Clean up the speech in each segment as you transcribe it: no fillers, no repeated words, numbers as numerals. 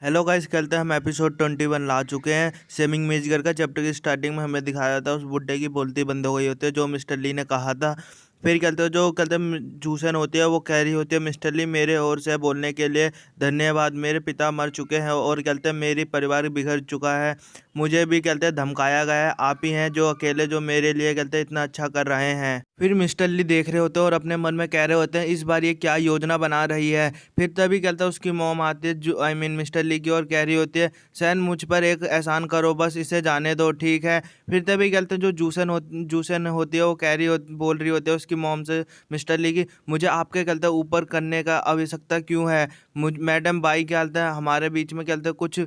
Hello guys, कहते हैं हम एपिसोड 21 ला चुके हैं। सेमिंग मेजगर का चैप्टर की स्टार्टिंग में हमें दिखाया था उस बुड्ढे की बोलती बंद हो गई होती है जो मिस्टर ली ने कहा था। फिर कहते हैं जो कहते हैं जूसन होती है वो कह रही होती है, मिस्टर ली मेरे ओर से बोलने के लिए धन्यवाद। मेरे पिता मर चुके हैं और कहते हैं मेरी परिवार बिखर चुका है। मुझे भी कहते हैं धमकाया गया है। आप ही हैं जो अकेले जो मेरे लिए कहते हैं इतना अच्छा कर रहे हैं। फिर मिस्टर ली देख रहे होते हैं और अपने मन में कह रहे होते हैं इस बार ये क्या योजना बना रही है। फिर तभी कहता है उसकी मॉम आती है जो मिस्टर ली की, और कह रही होती है सैन मुझ पर एक एहसान करो, बस इसे जाने दो, ठीक है। फिर तभी कहते हैं जो जूसन होती है वो बोल रही होती है उसकी मॉम से मिस्टर ली की, मुझे आपके कहते हैं ऊपर करने का आवश्यकता क्यों है। मैडम बाई कहते हैं हमारे बीच में कहते हैं कुछ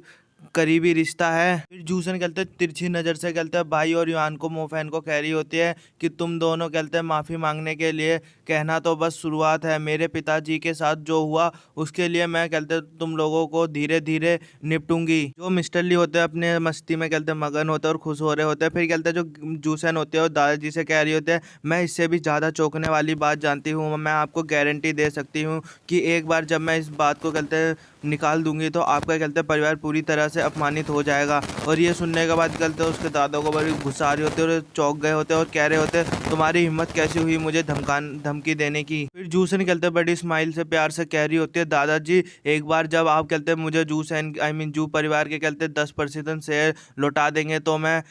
करीबी रिश्ता है। फिर जूसन कहते हैं तिरछी नज़र से कहते हैं भाई और युआन को मोफैन को कह रही होती है कि तुम दोनों कहते हैं माफ़ी मांगने के लिए कहना तो बस शुरुआत है। मेरे पिताजी के साथ जो हुआ उसके लिए मैं कहते हैं तुम लोगों को धीरे धीरे निपटूंगी। जो मिस्टर ली होते हैं अपने मस्ती में कहते हैं मगन होते हैं और खुश हो रहे होते हैं। फिर कहते हैं जो जूसन होते हैं और दादाजी से कह रही होते हैं मैं इससे भी ज़्यादा चौंकने वाली बात जानती हूँ। मैं आपको गारंटी दे सकती हूँ कि एक बार जब मैं इस बात को कहते हैं निकाल दूंगी तो आपका कहते हैं परिवार पूरी तरह से अपमानित हो जाएगा। और ये सुनने के बाद कहते हैं उसके दादा को बड़ी गुस्सा आ रही होती है और चौंक गए होते हैं और कह रहे होते हैं तुम्हारी हिम्मत कैसी हुई मुझे धमकी देने की। फिर जूसन कहते हैं बड़ी स्माइल से प्यार से कह रही होती है दादाजी एक बार जब आप कहते हैं मुझे जू परिवार के कहते हैं 10% शेयर लौटा देंगे तो मैं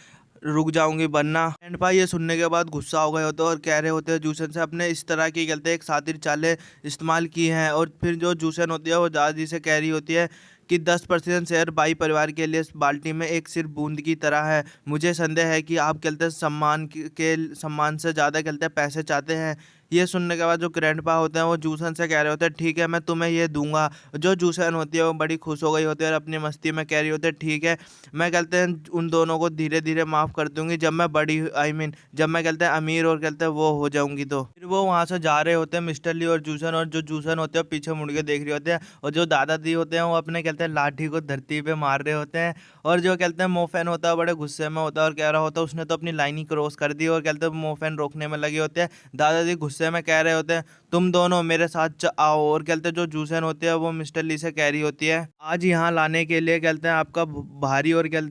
रुक जाऊंगी, वरना ग्रैंडपा ये सुनने के बाद गुस्सा हो गए होते हैं और कह रहे होते हैं जूसन से अपने इस तरह की कहते हैं एक शातिर चालें इस्तेमाल की हैं। और फिर जो जूसन होती है वो दादाजी से कह रही होती है कि 10% शेयर बाई परिवार के लिए इस बाल्टी में एक सिर्फ बूंद की तरह है। मुझे संदेह है कि आप कहते हैं सम्मान से ज़्यादा कहते हैं पैसे चाहते हैं। ये सुनने के बाद जो ग्रैंडपा होते हैं वो जूसन से कह रहे होते हैं ठीक है मैं तुम्हें ये दूंगा। जो जूसन होती है वो बड़ी खुश हो गई होती है और अपनी मस्ती में कह रही होती है ठीक है मैं कहते हैं उन दोनों को धीरे धीरे माफ़ कर दूंगी जब मैं बड़ी जब मैं कहते हैं अमीर और कहते हैं वो हो जाऊंगी। तो फिर वो वहाँ से जा रहे होते हैं मिस्टर ली और जो जूसन होते हैं पीछे मुड़ के देख रहे होते हैं। और जो दादाजी होते हैं वो अपने कहते हैं लाठी को धरती पे मार रहे होते हैं। और जो कहते हैं मोफैन होता है बड़े गुस्से में होता है और कह रहा होता है उसने तो अपनी लाइन ही क्रॉस कर दी। और कहते हैं मोफैन रोकने में लगे होते हैं। दादाजी गुस्से में कह रहे होते हैं तुम दोनों मेरे साथ आओ। और कहते हैं जो जूसन होती है वो मिस्टर ली से कह रही होती है आज यहाँ लाने के लिए कहते हैं आपका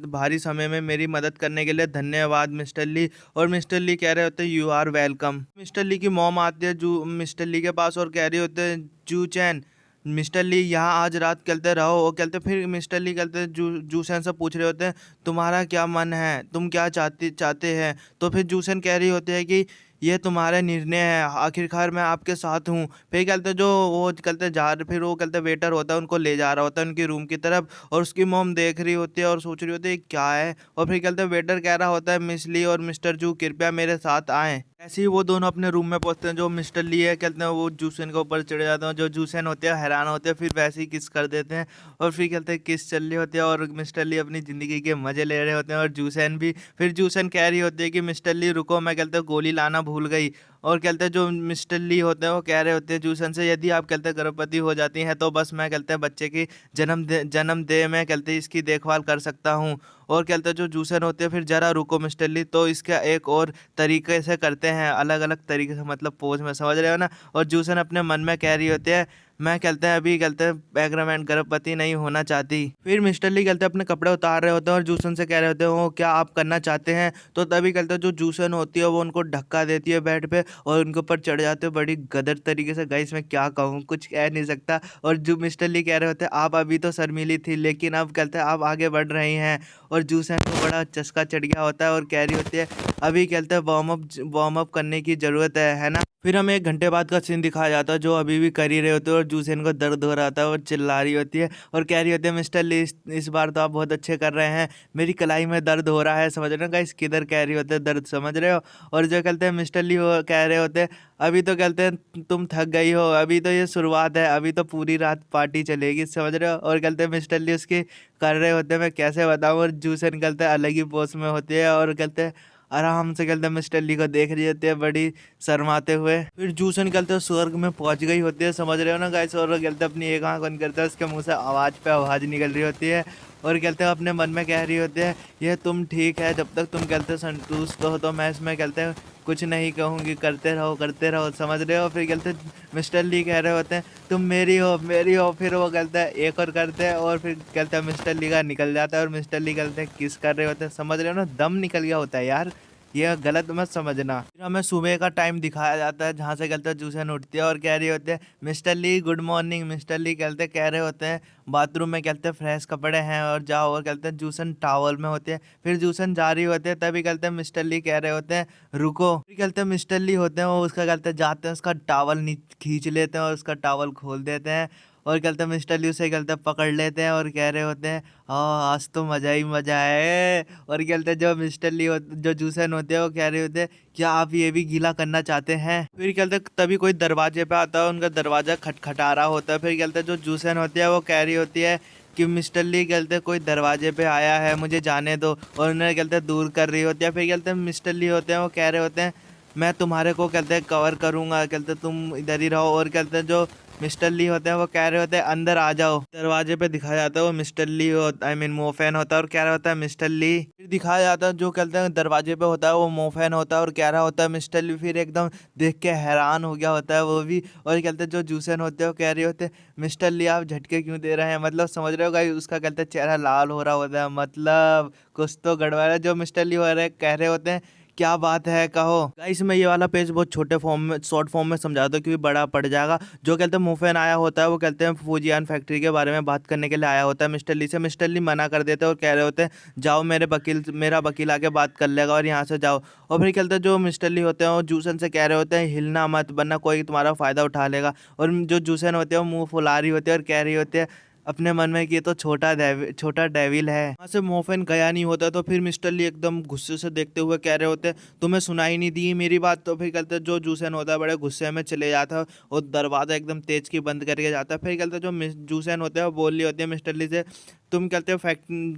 भारी समय में मेरी मदद करने के लिए धन्यवाद मिस्टर ली। और मिस्टर ली कह रहे होते हैं यू आर वेलकम। मिस्टर ली की मॉम आती है जू मिस्टर ली के पास और कह रही होते हैं जू चैन मिस्टर ली यहाँ आज रात कहते रहो। और कहते फिर मिस्टर ली कहते जूसन से पूछ रहे होते हैं तुम्हारा क्या मन है, तुम क्या चाहते हैं। तो फिर जूसन कह रही होती है कि ये तुम्हारा निर्णय है, आखिरकार मैं आपके साथ हूँ। फिर कहते जो वो कहते फिर वो कहते वेटर होता है उनको ले जा रहा होता है उनकी रूम की तरफ। और उसकी मोम देख रही होती है और सोच रही होती है क्या है। और फिर कहते वेटर कह रहा होता है मिस ली और मिस्टर जू कृपया मेरे साथ आएँ। ऐसे ही वो दोनों अपने रूम में पहुंचते हैं। जो मिस्टर ली है कहते हैं वो जूसन के ऊपर चढ़े जाते हैं। जो जूसन होते हैं हैरान होते हैं, फिर वैसे ही किस कर देते हैं। और फिर कहते हैं किस चल रही होती है और मिस्टर ली अपनी ज़िंदगी के मज़े ले रहे होते हैं और जूसन भी। फिर जूसन कह रही होती है कि मिस्टर ली रुको, मैं कहते हैं गोली लाना भूल गई। और कहते हैं जो मिस्टर ली होते हैं वो कह रहे होते हैं जूसन से यदि आप कहते हैं गर्भवती हो जाती हैं तो बस मैं कहते हैं बच्चे की जन्म दे मैं कहते हैं इसकी देखभाल कर सकता हूँ। और कहते हैं जो जूसन होते हैं फिर जरा रुको मिस्टर ली, तो इसका एक और तरीके से करते हैं, अलग अलग तरीके से, मतलब पोज में, समझ रहे हो ना। और जूसन अपने मन में कह रही होती है मैं कहते हैं अभी कहते हैं बैकग्राउंड गर्भवती नहीं होना चाहती। फिर मिस्टर ली कहते हैं अपने कपड़े उतार रहे होते हैं और जूसन से कह रहे होते हैं वो क्या आप करना चाहते हैं। तो तभी कहते हैं जो जूसन होती है वो उनको धक्का देती है बेड पे और उनके ऊपर चढ़ जाते हैं बड़ी गदर तरीके से। गाइस मैं क्या कहूँ, कुछ कह नहीं सकता। और जो मिस्टर ली कह रहे होते हैं आप अभी तो शर्मीली थी लेकिन अब कहते हैं आप आगे बढ़ रही हैं। और जूसन को बड़ा चस्का चढ़ गया होता है और कह रही होती है अभी कहते हैं वार्म अप करने की ज़रूरत है ना। फिर हमें 1 घंटे बाद का सीन दिखाया जाता है जो अभी भी कर ही रहे होते हैं और जूसन को दर्द हो रहा था और चिल्ला रही होती है और कह रही होती है मिस्टर ली इस बार तो आप बहुत अच्छे कर रहे हैं, मेरी कलाई में दर्द हो रहा है। समझ रहे हो गाइस, किधर कह रही होते हैं दर्द, समझ रहे हो। और जो कहते हैं मिस्टर ली वो कह रहे होते हैं अभी तो कहते हैं तुम थक गई हो, अभी तो ये शुरुआत है, अभी तो पूरी रात पार्टी चलेगी, समझ रहे हो। और कहते हैं मिस्टर ली उसकी कर रहे होते हैं मैं कैसे बताऊँ। और जूसन कहते हैं अलग ही पोस्ट में होती है और कहते हैं आराम से कहते हैं मिस्टर ली को देख रही होती है बड़ी शर्माते हुए। फिर जूसन कहते हैं स्वर्ग में पहुंच गई होती है, समझ रहे हो ना गाइस। और कहते हैं अपनी एक आंख बंद करता है उसके मुंह से आवाज़ पे आवाज़ निकल रही होती है और कहते हैं अपने मन में कह रही होती है ये तुम ठीक है, जब तक तुम कहते संतुष्ट हो तो मैं इसमें कहते हैं कुछ नहीं कहूँगी, करते रहो, समझ रहे हो। फिर कहते मिस्टर ली कह रहे होते हैं तुम मेरी हो। फिर वो कहता है एक और करते हैं और फिर कहता है मिस्टर ली का निकल जाता है और मिस्टर ली कहते हैं किस कर रहे होते हैं, समझ रहे हो ना, दम निकल गया होता है यार, ये गलत मत समझना। फिर हमें सुबह का टाइम दिखाया जाता है जहाँ से कहते हैं जूसन उठती है और कह रही होते हैं मिस्टर ली गुड मॉर्निंग। मिस्टर ली कह रहे होते हैं बाथरूम में कहते हैं फ्रेश कपड़े हैं और जाओ, और कहते हैं जूसन टॉवल में होते हैं। फिर जूसन जा रही होते हैं तभी कहते हैं मिस्टर ली कह रहे होते हैं रुको। फिर कहते हैं मिस्टर ली होते हैं वो उसका कहते हैं जाते हैं उसका टॉवल खींच लेते हैं और उसका टॉवल खोल देते हैं और कहते हैं मिस्टर ली उसे कहते हैं पकड़ लेते हैं और कह रहे होते हैं हाँ आज तो मज़ा ही मज़ा है। और कहते हैं जो मिस्टर ली जो जूसन होते हैं वो कह रहे होते हैं क्या आप ये भी गीला करना चाहते हैं। फिर कहते हैं तभी कोई दरवाजे पे आता है, उनका दरवाज़ा खटखटा रहा होता है। फिर कहते हैं जो जूसन होती है वो कह रही होती है कि मिस्टर ली कहते हैं कोई दरवाजे पे आया है मुझे जाने दो, और उन्हें कहते हैं दूर कर रही होती है। फिर कहते हैं मिस्टर ली होते हैं वो कह रहे होते हैं मैं तुम्हारे को कहते हैं कवर करूँगा, कहते हैं तुम इधर ही रहो। और कहते हैं जो मिस्टर ली होते हैं वो कह रहे होते हैं अंदर आ जाओ। दरवाजे पे दिखाया जाता है वो मिस्टर ली आई मीन मोफैन होता है और कह रहा होता है मिस्टर ली। फिर दिखाया जाता है जो कहते हैं दरवाजे पे होता है वो मोफैन होता है और कह रहा होता है मिस्टर ली। फिर एकदम देख के हैरान हो गया होता है वो भी, और कहते हैं जो जूसन होते हैं वो कह रहे होते हैं मिस्टर ली आप झटके क्यों दे रहे हैं, मतलब समझ रहे हो गाइस उसका कहते हैं चेहरा लाल हो रहा होता है, मतलब कुछ तो गड़बड़ है। जो मिस्टर ली हो रहे कह रहे होते हैं क्या बात है कहो। गाइस मैं ये वाला पेज बहुत छोटे फॉर्म में शॉर्ट फॉर्म में समझाता हूँ क्योंकि बड़ा पड़ जाएगा। जो कहते हैं मोफेन आया होता है वो कहते हैं फूजियान फैक्ट्री के बारे में बात करने के लिए आया होता है मिस्टर ली से। मिस्टर ली मना कर देते हैं और कह रहे होते हैं जाओ मेरा वकील आके बात कर लेगा और यहाँ से जाओ। और फिर कहते हैं जो मिस्टर ली होते हैं वो जूसन से कह रहे होते हैं हिलना मत वरना कोई तुम्हारा फ़ायदा उठा लेगा। और जो जूसन होते हैं वो मुँह फुला रही होती है और कह रही होती है अपने मन में कि ये तो छोटा डेविल है। वहाँ से मोफेन गया नहीं होता तो फिर मिस्टर ली एकदम गुस्से से देखते हुए कह रहे होते तुम्हें सुनाई नहीं दी मेरी बात। तो फिर कहते जो जूसन होता है बड़े गुस्से में चले जाता है और दरवाज़ा एकदम तेज की बंद करके जाता है। फिर कहते जो जूसन होते हैं वो बोल रही होती है मिस्टर ली से तुम कहते हो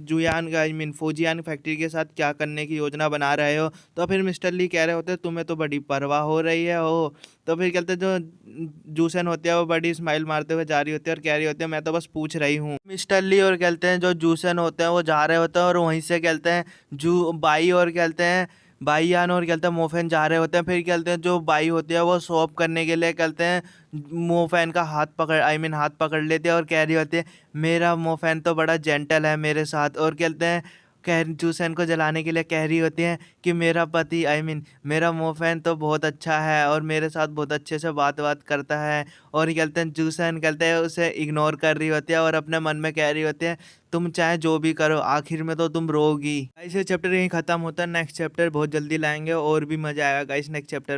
जुयान का आई मीन फौजियान फैक्ट्री के साथ क्या करने की योजना बना रहे हो। तो फिर मिस्टर ली कह रहे होते तुम्हें तो बड़ी परवाह हो रही है हो। तो फिर कहते जो जूसन होते हैं वो बड़ी स्माइल मारते हुए जा रही होती है और कह रही होती है मैं तो बस पूछ रही हूँ। मिस्टर ली और कहते हैं जो जूसन होते हैं वो जा रहे होते हैं और वहीं से कहते हैं बाई और कहते हैं बाईयान और कहते हैं मोफेन जा रहे होते हैं। फिर कहते हैं जो बाई होती है वो सॉप करने के लिए कहते हैं मोफेन का हाथ पकड़ लेते हैं और कह रही होती है मेरा मोफेन तो बड़ा जेंटल है मेरे साथ। और कहते हैं जूसन को जलाने के लिए कह रही होती हैं कि मेरा पति मेरा मोफेन तो बहुत अच्छा है और मेरे साथ बहुत अच्छे से बात करता है। और कहते हैं जूसन कहते हैं उसे इग्नोर कर रही होती है और अपने मन में कह रही होती है तुम चाहे जो भी करो आखिर में तो तुम रोगी। ऐसे चैप्टर यहीं ख़त्म होता है, नेक्स्ट चैप्टर बहुत जल्दी लाएंगे और भी मज़ा आएगा गाइस नेक्स्ट चैप्टर।